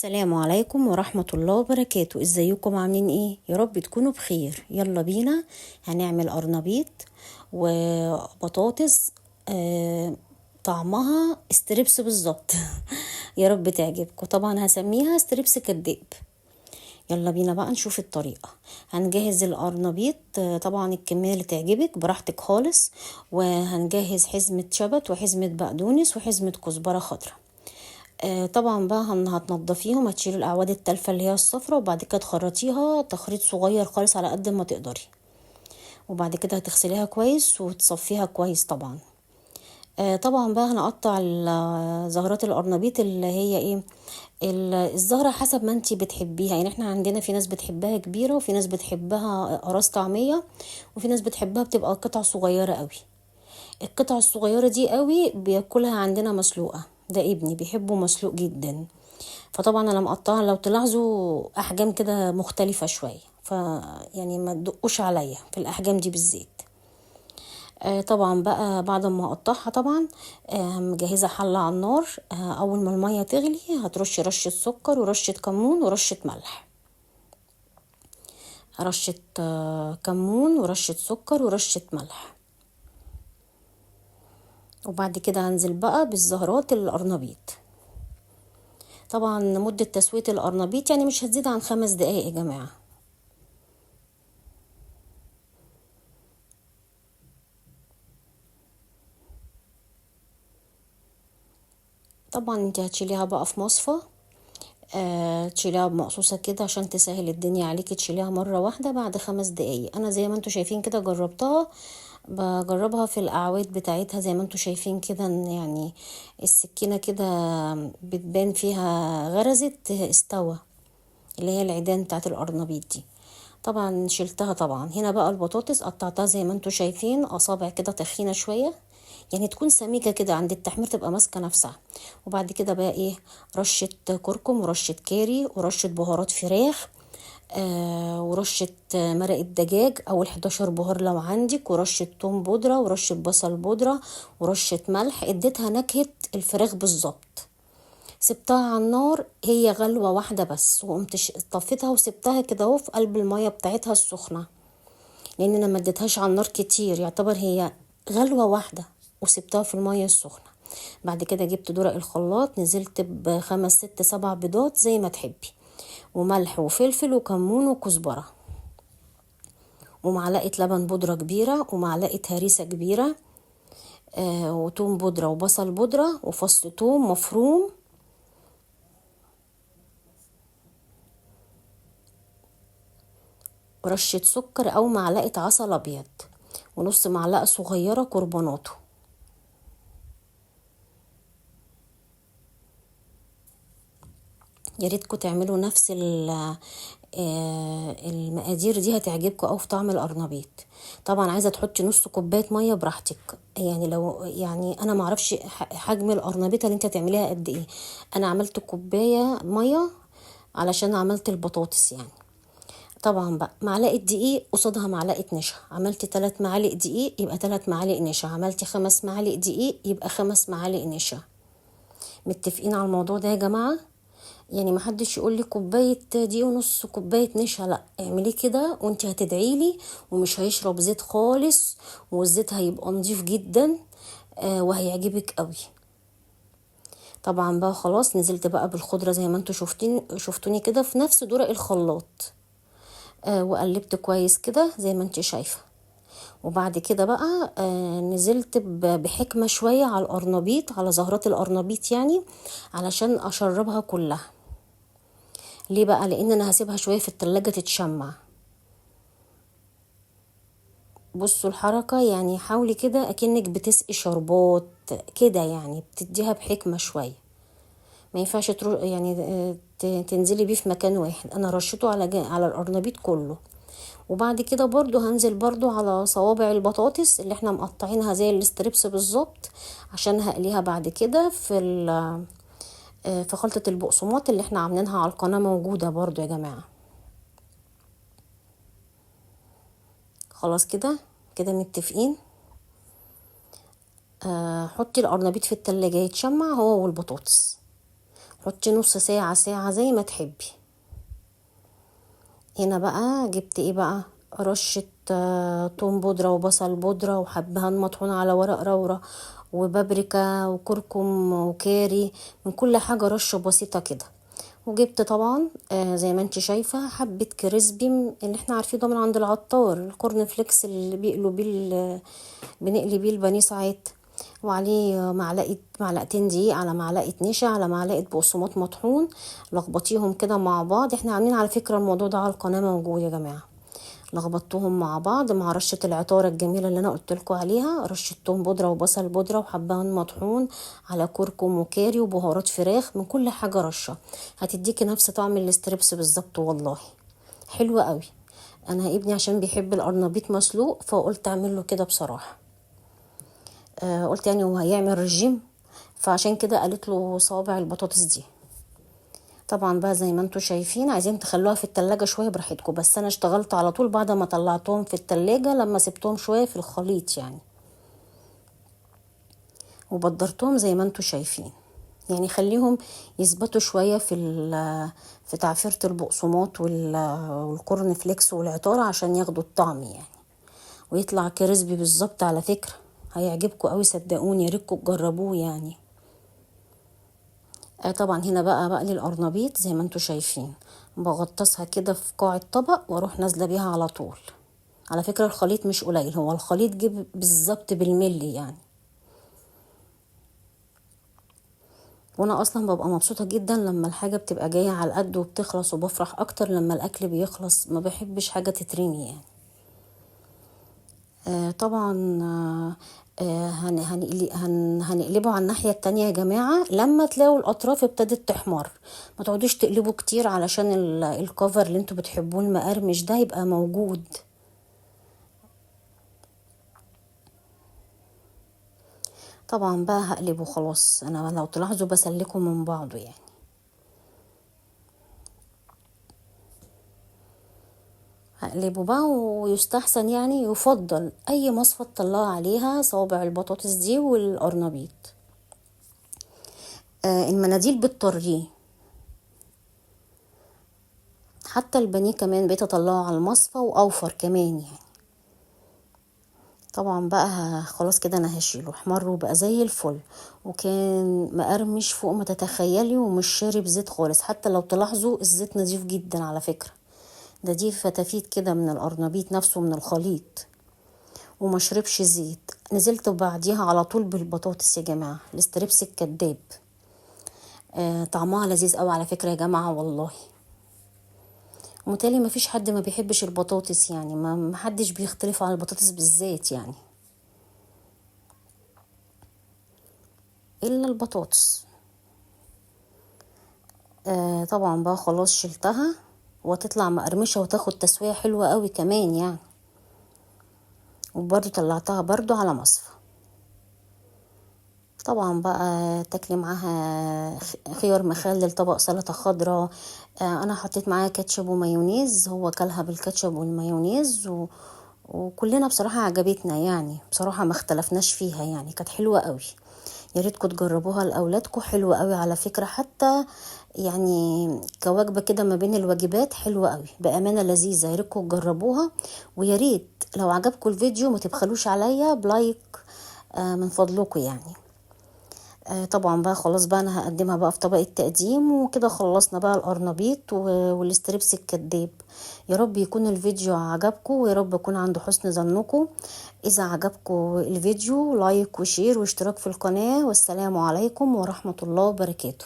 السلام عليكم ورحمة الله وبركاته. ازيكم عاملين ايه؟ يا رب تكونوا بخير. يلا بينا هنعمل قرنبيط وبطاطس. طعمها استريبس بالظبط. يا رب تعجبكم. طبعا هسميها استريبس كداب. يلا بينا بقى نشوف الطريقة. هنجهز القرنبيط، طبعا الكمية اللي تعجبك براحتك خالص. وهنجهز حزمة شبت وحزمة بقدونس وحزمة كزبرة خضراء. طبعا بقى هتنضفيهم، هتشيلي الاعواد التالفه اللي هي الصفرة، وبعد كده تخرطيها تخريط صغير خالص على قد ما تقدري. وبعد كده هتغسليها كويس وتصفيها كويس طبعا. طبعا بقى هنقطع زهرات القرنبيط اللي هي ايه، الزهرة حسب ما انتي بتحبيها. يعني احنا عندنا في ناس بتحبها كبيرة، وفي ناس بتحبها قراص طعمية، وفي ناس بتحبها بتبقى قطع صغيرة قوي. القطع الصغيرة دي قوي بياكلها عندنا مسلوقة، ده ابني بيحبه مسلوق جدا. فطبعا انا مقطعه، لو تلاحظوا احجام كده مختلفه شويه، يعني ما تدقوش عليا في الاحجام دي بالذات. طبعا بقى بعد ما اقطعها طبعا مجهزه حله على النار. اول ما الميه تغلي هترش رشه سكر ورشه كمون ورشه ملح. رشه كمون ورشه سكر ورشه ملح. وبعد كده هنزل بقى بالزهرات القرنبيط. طبعا مده تسويه القرنبيط يعني مش هتزيد عن 5 دقايق يا جماعه. طبعا انت هتشيليها بقى في مصفى، تشيليها بمقصوصة كده عشان تسهل الدنيا عليكي. تشيليها مرة واحدة بعد 5 دقايق. انا زي ما انتوا شايفين كده جربتها، بجربها في الاعواد بتاعتها زي ما انتوا شايفين كده، يعني السكينة كده بتبان فيها غرزت استوى، اللي هي العيدان بتاعت القرنبيط دي. طبعا شلتها. طبعا هنا بقى البطاطس قطعتها زي ما انتوا شايفين اصابع كده تخينة شوية، يعني تكون سميكة كده عند التحمير تبقى ماسكة نفسها. وبعد كده بقى ايه، رشة كركم ورشة كاري ورشة بهارات فراخ، ورشة مرقة دجاج او ال11 بهار لو عندك، ورشة توم بودرة ورشة بصل بودرة ورشة ملح. اديتها نكهة الفراخ بالظبط. سبتها على النار هي غلوة واحدة بس، وقمت طفيتها وسبتها كده اهو في قلب المية بتاعتها السخنة، لان انا ما اديتهاش على النار كتير، يعتبر هي غلوة واحدة وسبتها في المية السخنة. بعد كده جبت درق الخلاط، نزلت ب5 6 7 بيضات زي ما تحبي، وملح وفلفل وكمون وكزبرة، ومعلقة لبن بودرة كبيرة، ومعلقة هريسة كبيرة، وتوم بودرة وبصل بودرة وفص توم مفروم، ورشة سكر او معلقة عسل ابيض، ونص معلقة صغيرة كربوناتو. يا ريتكم تعملوا نفس المقادير دي، هتعجبكم او في طعم القرنبيط. طبعا عايزه تحطي نص كوبايه ميه براحتك، يعني لو يعني انا ما اعرفش حجم القرنبيطه اللي انت تعمليها قد ايه. انا عملت كوبايه ميه علشان عملت البطاطس يعني. طبعا بقى معلقه دقيق قصادها معلقه نشا، عملتي 3 معالق دقيق يبقى 3 معالق نشا، عملتي 5 معالق دقيق يبقى 5 معالق نشا. متفقين على الموضوع ده يا جماعه؟ يعني محدش يقول لي كوبايه دي ونص كوبايه نشا، لا اعمليه كده وانت هتدعيلي. ومش هيشرب زيت خالص، والزيت هيبقى نضيف جدا، وهيعجبك قوي. طبعا بقى خلاص نزلت بقى بالخضره زي ما انتوا شفتوني كده في نفس درق الخلاط، وقلبت كويس كده زي ما انت شايفه. وبعد كده بقى نزلت بحكمه شويه على القرنبيط، على زهرات القرنبيط يعني، علشان اشربها كلها. ليه بقى؟ لان انا هسيبها شويه في التلاجة تتشمع. بصوا الحركه، يعني حاولي كده اكنك بتسقي شربات كده، يعني بتديها بحكمه شويه. ما ينفعش يعني تنزلي بيه في مكان واحد. انا رشيته على القرنبيط كله. وبعد كده برضو هنزل برضو على صوابع البطاطس اللي احنا مقطعينها زي الاستريبس بالظبط، عشان هقليها بعد كده في خلطة البقسماط اللي احنا عاملينها على القناة، موجودة برضو يا جماعة. خلاص كده كده متفقين. حطي القرنبيط في التلاجة يتشمع هو والبطاطس، حطي نص ساعة ساعة زي ما تحبي. هنا بقى جبت ايه بقى، رشة توم بودرة وبصل بودرة وحبهان مطحون على ورق لورا وبابريكا وكركم وكاري، من كل حاجة رشة بسيطة كده. وجبت طبعا زي ما انت شايفة حبة كريسبي اللي احنا عارفينه من عند العطار، الكورن فليكس اللي بيقلوا بيه بنقلي بيه البانيه ساعات، وعليه معلقتين دقيق على معلقة نشا على معلقة بقسماط مطحون، لخبطيهم كده مع بعض. احنا عاملين على فكرة الموضوع ده على القناة موجود يا جماعة. لخبطتهم مع بعض مع رشة العطارة الجميلة اللي انا قلت لكم عليها، رشة توم بودرة وبصل بودرة وحبهان مطحون على كركم وكاري وبهارات فراخ، من كل حاجة رشة، هتديكي نفس طعم الاستريبس بالظبط والله، حلوة قوي. انا ابني عشان بيحب القرنبيط مسلوق فقلت اعمل له كده بصراحة. قلت يعني هو هيعمل رجيم، فعشان كده قالت له صوابع البطاطس دي. طبعا بقى زي ما انتم شايفين، عايزين تخلوها في التلاجة شوية براحتكم، بس انا اشتغلت على طول بعد ما طلعتهم في التلاجة لما سبتهم شوية في الخليط يعني، وبدرتهم زي ما انتم شايفين. يعني خليهم يثبتوا شوية في تعفيرة البقسماط والكورن فليكس والعطارة عشان ياخدوا الطعم يعني، ويطلع كريسبي بالظبط. على فكرة هيعجبكم قوي صدقوني، يا ريتكم تجربوه يعني. طبعا هنا بقى بقلي القرنبيط زي ما انتم شايفين، بغطسها كده في قاع الطبق واروح نازله بيها على طول. على فكرة الخليط مش قليل، هو الخليط جيب بالظبط بالملي يعني. وانا اصلا ببقى مبسوطة جدا لما الحاجة بتبقى جاية على القد وبتخلص، وبفرح اكتر لما الاكل بيخلص، ما بحبش حاجة تترمي يعني. طبعا هنقلبه على الناحية التانية يا جماعة. لما تلاقوا الأطراف ابتدت تحمر، ما تقعدوش تقلبوا كتير علشان الكفر اللي انتوا بتحبوه المقرمش ده يبقى موجود. طبعا بقى هقلبه خلاص، انا لو تلاحظوا بسلكه من بعضه يعني. هقلبه بقى، ويستحسن يعني يفضل اي مصفى تطلعوا عليها صوابع البطاطس دي والقرنبيط. المناديل بتطريه، حتى البانيه كمان بقيت اطلعه على المصفى واوفر كمان يعني. طبعا بقى خلاص كده انا هشيله، احمر وبقى زي الفل، وكان مقرمش فوق ما تتخيلي ومش شارب زيت خالص. حتى لو تلاحظوا الزيت نظيف جدا على فكرة، ده دي فتافيت كده من القرنبيط نفسه من الخليط، وما شربش زيت. نزلت بعديها على طول بالبطاطس يا جماعة، الاستريبس الكداب. طعمها لذيذ قوي على فكرة يا جماعة والله. ومتهيألي ما فيش حد ما بيحبش البطاطس يعني، ما حدش بيختلف على البطاطس بالذات يعني، الا البطاطس. طبعا بقى خلاص شلتها، وتطلع مقرمشة وتاخد تسوية حلوة قوي كمان يعني. وبرضو طلعتها برضو على مصفى. طبعا بقى تاكلي معاها خيار مخلل، طبق سلطة خضراء. انا حطيت معاها كاتشب ومايونيز، هو كلها بالكاتشب والمايونيز وكلنا بصراحة عجبتنا يعني، بصراحة ما اختلفناش فيها يعني، كانت حلوة قوي. يا ريتكم تجربوها لاولادكم، حلوة قوي على فكرة، حتى يعني كوجبة كده ما بين الوجبات حلوة قوي بأمانة لذيذة. يا ريتكم تجربوها، ويا ريت لو عجبكم الفيديو ما تبخلوش عليا بلايك من فضلكم يعني. طبعا بقى خلاص بقى انا هقدمها بقى في طبق التقديم، وكده خلصنا بقى القرنبيط والاستريبس الكداب. يا رب يكون الفيديو عجبكم، ويا رب يكون عند حسن ظنكم. اذا عجبكم الفيديو لايك وشير واشتراك في القناة، والسلام عليكم ورحمة الله وبركاته.